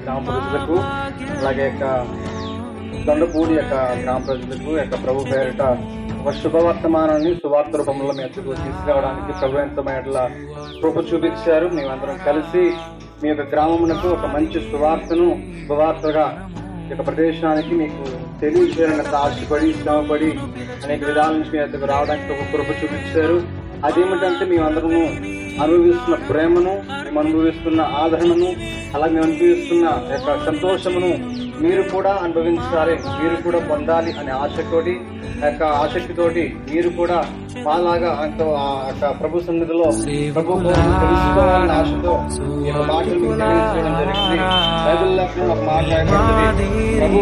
గ్రామ ప్రజలకు అలాగే దొండపూడి గ్రామ ప్రజలకు ప్రభు పేరిట ఒక శుభవర్తమానాన్ని సువార్త రూపంలో మేము తీసుకురావడానికి ప్రభు ఎంతో కృప చూపించారు. మేమందరం కలిసి మీ యొక్క గ్రామమునకు ఒక మంచి శుభవార్తగా ఈ యొక్క ప్రదేశానికి మీకు తెలియజేయాలని ఆశపడి శ్రమపడి అనేక విధాల నుంచి మీ వద్దకు రావడానికి ఒక కృప చూపించారు. అదేమిటంటే మేమందరము అనుభవిస్తున్న ప్రేమను, మేము అనుభవిస్తున్న ఆదరణను, అలా మేము అనుభవిస్తున్న యొక్క సంతోషమును మీరు కూడా అనుభవించాలి, మీరు కూడా పొందాలి అనే ఆశతోటి ఆసక్తితోటి మీరు కూడా మాలాగా ప్రభు సన్నిధిలో ప్రభు తెలుసుకోవాలని ఆశతో ఈ మాటలు మీకు తెలియజేయడం జరిగింది. బైబిల్లో ఒక మాట రాయబడింది, ప్రభు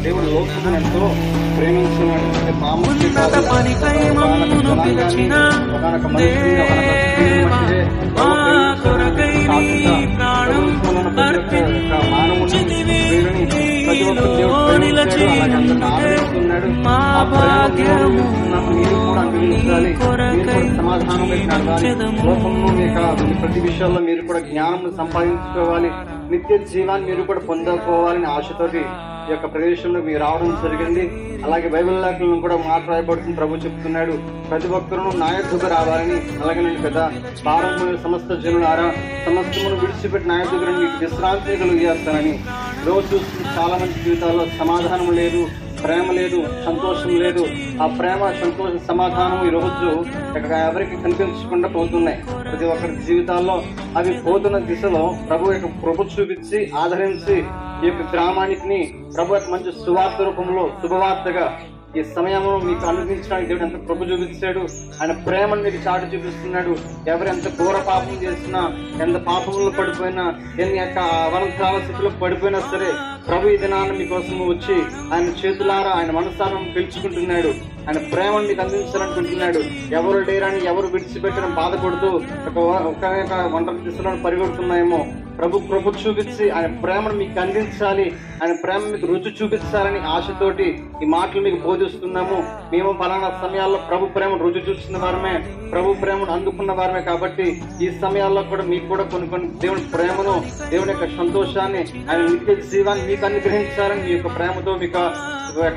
దేవుడు లోకమును ఎంతో ప్రేమించినాడు. మామూలు ప్రతి విషయాల్లో మీరు కూడా జ్ఞానం సంపాదించుకోవాలి, నిత్య జీవాన్ని మీరు కూడా పొందుకోవాలని ఆశతోటి ఈ యొక్క ప్రదేశంలో మీరు రావడం జరిగింది. అలాగే బైబిల్ లేఖలను కూడా మాట్లాడబడుతుంది. ప్రభు చెప్తున్నాడు, ప్రతి ఒక్కరూ నా యొద్దకు రావాలని. అలాగే నేను కదా భారతమైన సమస్త జనులారా సమస్తమును విడిచిపెట్టి నా యొద్దకు మీకు విశ్రాంతి కలుగజేస్తానని. రోజు చూస్తున్న చాలా మంది జీవితాల్లో సమాధానం లేదు, ప్రేమ లేదు, సంతోషం లేదు. ఆ ప్రేమ, సంతోషం, సమాధానం ఈ రోజు ఎవరికి కనిపించకుండా పోతున్నాయి. ప్రతి ఒక్కరి జీవితాల్లో అవి పోతున్న దిశలో ప్రభు యొక్క కృప చూపించి ఆదరించి ఈ యొక్క గ్రామానికి ప్రభు యొక్క మంచి సువార్త రూపంలో శుభవార్తగా ఈ సమయంలో మీకు అనుభవించడానికి దేవుడు ఎంత కృప చూపించాడు. ఆయన ప్రేమను మీకు చాటు చూపిస్తున్నాడు. ఎవరు ఎంత ఘోర పాపం చేసినా, ఎంత పాపంలో పడిపోయినా, ఎన్ని యొక్క అవలంకాల స్థితిలో పడిపోయినా సరే ప్రభు ఈ దినాన్ని మీకోసం వచ్చి ఆయన చేతులారా ఆయన మనసారం పిలుచుకుంటున్నాడు. ఆయన ప్రేమను మీకు అందించాలనుకుంటున్నాడు. ఎవరు లేరని, ఎవరు విడిచిపెట్టడం బాధపడుతూ ఒక ఒంటరి దిశలో పరిగెడుతున్నాయేమో ప్రభు కృప చూపించి ఆయన ప్రేమను మీకు అందించాలి, ఆయన ప్రేమ మీకు రుచి చూపించాలని ఆశతోటి ఈ మాటలు మీకు బోధిస్తున్నాము. మేము పలానా సమయాల్లో ప్రభు ప్రేమను రుచి చూసిన వారమే, ప్రభు ప్రేమను అందుకున్న వారమే. కాబట్టి ఈ సమయాల్లో కూడా మీకు కూడా కొన్ని దేవుని ప్రేమను, దేవుని యొక్క సంతోషాన్ని, ఆయన నిత్య జీవాన్ని మీకు అనుగ్రహించాలని మీ యొక్క ప్రేమతో మీకు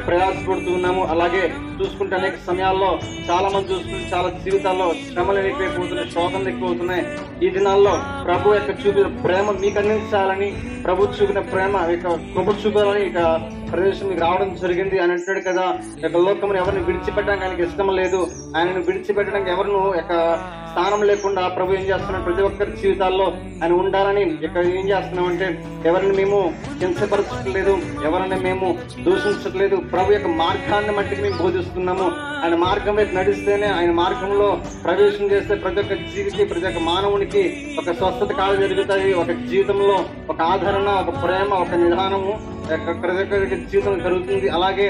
ప్రయాసపడుతూ ఉన్నాము. అలాగే చూసుకుంటే అనేక సమయాల్లో చాలా మంది చూసుకుంటే చాలా జీవితాల్లో శ్రమలు ఎక్కువైపోతున్నాయి, శోకలు ఎక్కువవుతున్నాయి. ఈ దినాల్లో ప్రభు యొక్క చూపిన ప్రేమ మీకు అందించాలని, ప్రభు చూపిన ప్రేమ కృప చూపాలని ఇక ప్రదేశం మీకు రావడం జరిగింది. ఆయన అంటున్నాడు కదా, ఇక లోకమును ఎవరిని విడిచిపెట్టడానికి ఆయనకి ఇష్టం లేదు. ఆయనను విడిచిపెట్టడానికి ఎవరిను స్థానం లేకుండా ప్రభు ఏం చేస్తున్నాడు, ప్రతి ఒక్కరి జీవితాల్లో ఆయన ఉండాలని ఇక్కడ ఏం చేస్తున్నామంటే ఎవరిని మేము హింసపరచట్లేదు, ఎవరిని మేము దూషించట్లేదు. ప్రభు యొక్క మార్గాన్ని మట్టికి మేము బోధిస్తున్నాము. ఆయన మార్గం వైపు నడిస్తేనే, ఆయన మార్గంలో ప్రవేశం చేస్తే ప్రతి ఒక్క జీవికి, ప్రతి ఒక్క మానవునికి ఒక స్వస్థత కాలు జరుగుతాయి. ఒక జీవితంలో ఒక ఆదరణ, ఒక ప్రేమ, ఒక నిదానము ప్రతి ఒక్కరికి జీవితం జరుగుతుంది. అలాగే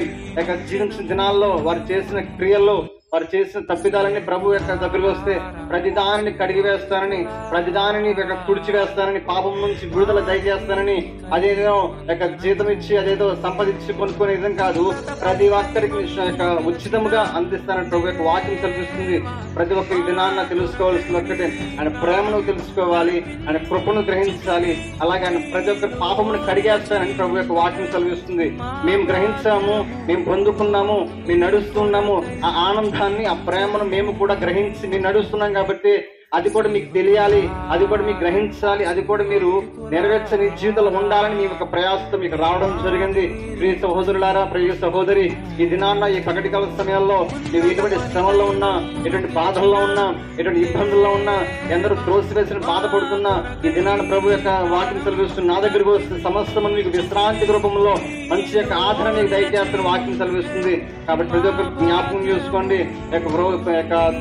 జీవించిన దినాల్లో వారు చేసిన క్రియల్లో, వారు చేసిన తప్పిదాలని ప్రభు యొక్క దగ్గరికి వస్తే ప్రతిదానిని కడిగి వేస్తానని, ప్రతిదానిని తుడిచి వేస్తానని, పాపం నుంచి విడుదల దయచేస్తానని, అదేదో జీతం ఇచ్చి అదేదో సంపాదించి కొనుక్కునే విధం కాదు, ప్రతి ఒక్కరికి ఉచితముగా అందిస్తానని ప్రభు యొక్క వాక్యం కల్పిస్తుంది. ప్రతి ఒక్క ఈ దినాన్న తెలుసుకోవాల్సింది ఒక్కటే, ఆయన ప్రేమను తెలుసుకోవాలి, ఆయన కృపను గ్రహించాలి. అలాగే ఆయన ప్రతి ఒక్కరి పాపమును కడిగేస్తానని ప్రభు యొక్క వాక్యం కల్పిస్తుంది. మేము గ్రహించాము, మేము పొందుకున్నాము, మేము నడుస్తున్నాము. ఆ ఆనందాన్ని, ఆ ప్రేమను మేము కూడా గ్రహించి మేము నడుస్తున్నాం. కాబట్టి అది కూడా మీకు తెలియాలి, అది కూడా మీకు గ్రహించాలి, అది కూడా మీరు నెరవేర్చని జీవితంలో ఉండాలని మీ యొక్క ప్రయాసంతో మీకు రావడం జరిగింది. ప్రియ సహోదరులారా, ప్రియ సహోదరి, ఈ దినాన్న ఈ పగటి కాల సమయాల్లో ನೀವು ఎటువంటి శ్రమల్లో ఉన్నా, ఎటువంటి బాధల్లో ఉన్నా, ఎటువంటి ఇబ్బందుల్లో ఉన్నా, ఎందరూ త్రోసివేసిన బాధపడుతున్నా, ఈ దినాన్ని ప్రభు యొక్క వాక్యం సెలవిస్తుంది. నా దగ్గరకు వస్తుంది సమస్తము మీకు విశ్రాంతి రూపంలో మంచి యొక్క ఆదరణ మీకు దయచేస్తున్న వాక్యం సెలవిస్తుంది. కాబట్టి ప్రతి ఒక్కరు జ్ఞాపకం చేసుకోండి.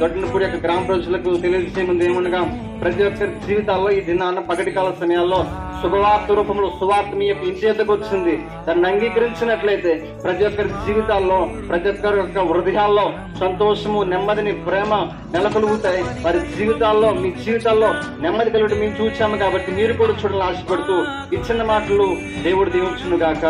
దొడ్డనపూడి యొక్క గ్రామ ప్రజలకు తెలియజేసే ముందు ఏమనగా, ప్రతి ఒక్కరి జీవితాల్లో ఈ దినాన్న పగటి కాల సమయాల్లో శుభవార్త రూపంలో సువార్త మీ యొక్క ఇంటి వద్దకు వచ్చింది. దాన్ని అంగీకరించినట్లయితే ప్రతి ఒక్కరి జీవితాల్లో, ప్రతి ఒక్కరి యొక్క హృదయాల్లో సంతోషము, నెమ్మదిని, ప్రేమ నెలకొలుగుతాయి. వారి జీవితాల్లో, మీ జీవితాల్లో నెమ్మది కలుగుతూ మేము చూచాము. కాబట్టి మీరు కూడా చూడాలని ఆశపడుతూ ఈ చిన్న మాటలు దేవుడు దీవించును గాక.